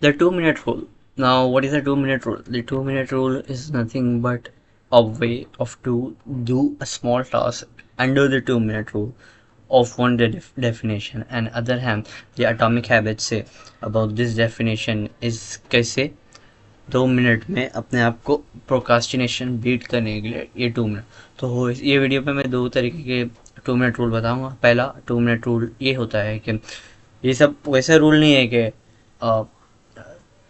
The 2 minute rule. Now, what is the 2 minute rule? The 2 minute rule is nothing but a way of to do a small task under the 2 minute rule of one definition. And other hand, the atomic habits say about this definition is कैसे 2 minute में अपने आप को procrastination beat करने के लिए ये 2 minute. तो ये वीडियो पे मैं दो तरीके के 2 मिनट रूल बताऊंगा। पहला 2 मिनट रूल ये होता है कि ये सब वैसा रूल नहीं है कि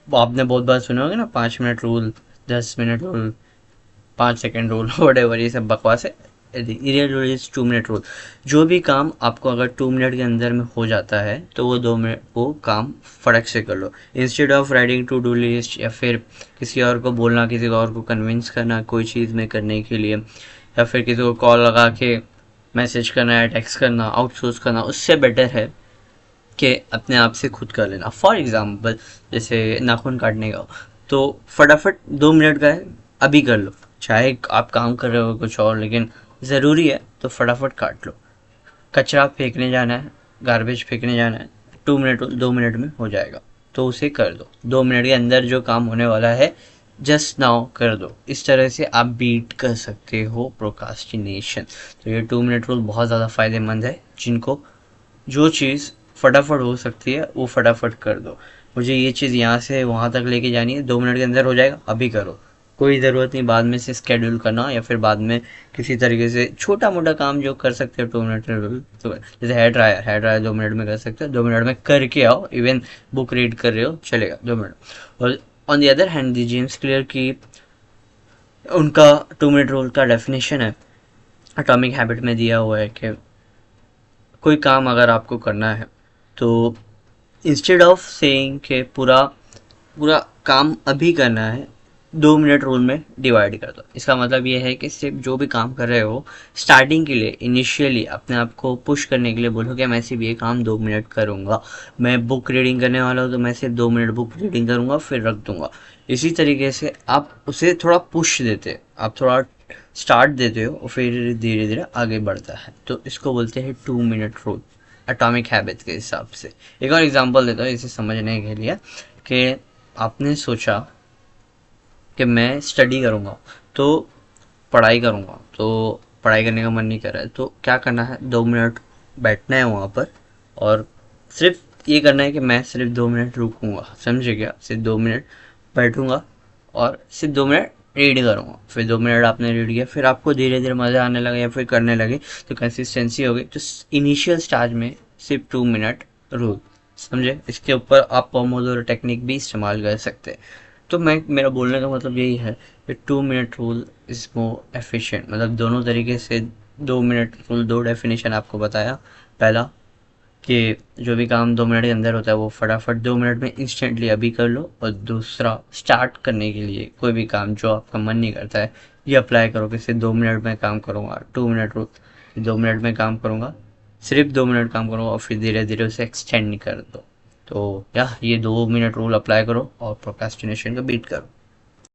आपने बहुत बार सुना होगा ना, 5 minute rule, 10 minute rule, 5 second rule, what ये सब बकवास है। Real rule is 2 minute rule. जो भी काम आपको अगर 2 मिनट के अंदर में हो जाता है तो वो 2 मिनट वो काम फटक से कर लो। Instead of writing to do list या फिर किसी और को बोलना, किसी और को कन्विंस करना कोई चीज़ में करने के लिए, या फिर किसी को कॉल लगा के मैसेज करना या टेक्स्ट करना, आउटसोर्स करना, उससे बेटर है कि अपने आप से खुद कर लेना। फॉर एग्जाम्पल जैसे नाखून काटने का, तो फटाफट 2 मिनट का है, अभी कर लो। चाहे आप काम कर रहे हो कुछ और, लेकिन ज़रूरी है तो फटाफट काट लो। कचरा फेंकने जाना है, गार्बेज फेंकने जाना है, 2 मिनट 2 मिनट में हो जाएगा, तो उसे कर दो। 2 मिनट के अंदर जो काम होने वाला है जस्ट नाउ कर दो। इस तरह से आप बीट कर सकते हो प्रोकास्टिनेशन। तो ये 2 मिनट रूल बहुत ज़्यादा फ़ायदेमंद है। जिनको जो चीज़ फटाफट हो सकती है वो फटाफट कर दो। मुझे ये चीज़ यहाँ से वहाँ तक लेके जानी है, 2 मिनट के अंदर हो जाएगा, अभी करो। कोई ज़रूरत नहीं बाद में से स्केड्यूल करना, या फिर बाद में किसी तरीके से छोटा मोटा काम जो कर सकते हो 2 मिनट में। तो जैसे हेयर ड्रायर 2 मिनट में कर सकते हो, 2 मिनट में करके आओ। इवन बुक रीड कर रहे हो, चलेगा 2 मिनट। और on the other hand the James clear की उनका 2 मिनट रूल का डेफिनेशन है एटॉमिक हैबिट में दिया हुआ है कि कोई काम अगर आपको करना है तो इंस्टेड ऑफ सेइंग के पूरा पूरा काम अभी करना है, 2 मिनट रूल में डिवाइड कर दो। इसका मतलब ये है कि सिर्फ जो भी काम कर रहे हो स्टार्टिंग के लिए इनिशियली अपने आप को पुश करने के लिए बोलो कि मैं सिर्फ ये काम 2 मिनट करूँगा। मैं बुक रीडिंग करने वाला हूँ तो मैं सिर्फ 2 मिनट बुक रीडिंग करूँगा, फिर रख दूँगा। इसी तरीके से आप उसे थोड़ा पुश देते, आप थोड़ा स्टार्ट देते हो और फिर धीरे धीरे आगे बढ़ता है। तो इसको बोलते हैं 2 मिनट रूल एटॉमिक हैबिट के हिसाब से। एक और एग्जांपल देता हूँ इसे समझने के लिए कि आपने सोचा कि मैं स्टडी करूँगा, तो पढ़ाई करूँगा, तो पढ़ाई करने का मन नहीं कर रहा है, तो क्या करना है, 2 मिनट बैठना है वहाँ पर और सिर्फ ये करना है कि मैं सिर्फ 2 मिनट रुकूँगा। समझे क्या? सिर्फ 2 मिनट बैठूँगा और सिर्फ 2 मिनट रीड करूँगा। फिर 2 मिनट आपने रीड किया, फिर आपको धीरे धीरे मज़ा आने लगा या फिर करने लगे तो कंसिस्टेंसी हो गई। तो इनिशियल स्टार्ट में सिर्फ 2 मिनट रूल। समझे? इसके ऊपर आप पोमोडोरो टेक्निक भी इस्तेमाल कर सकते हैं। तो मेरा बोलने का मतलब यही है कि 2 minute rule is more efficient. मतलब दोनों तरीके से 2 मिनट रूल, दो डेफिनेशन आपको बताया। पहला कि जो भी काम 2 मिनट के अंदर होता है वो फटाफट 2 मिनट में इंस्टेंटली अभी कर लो। और दूसरा, स्टार्ट करने के लिए कोई भी काम जो आपका मन नहीं करता है ये अप्लाई करो कि सिर्फ 2 मिनट में काम करूँगा। 2 मिनट रूल, 2 मिनट में काम करूँगा, सिर्फ 2 मिनट काम करूँगा और फिर धीरे धीरे उसे एक्सटेंड कर दो। तो या ये 2 मिनट रूल अप्लाई करो और प्रोक्रेस्टिनेशन को बीट करो।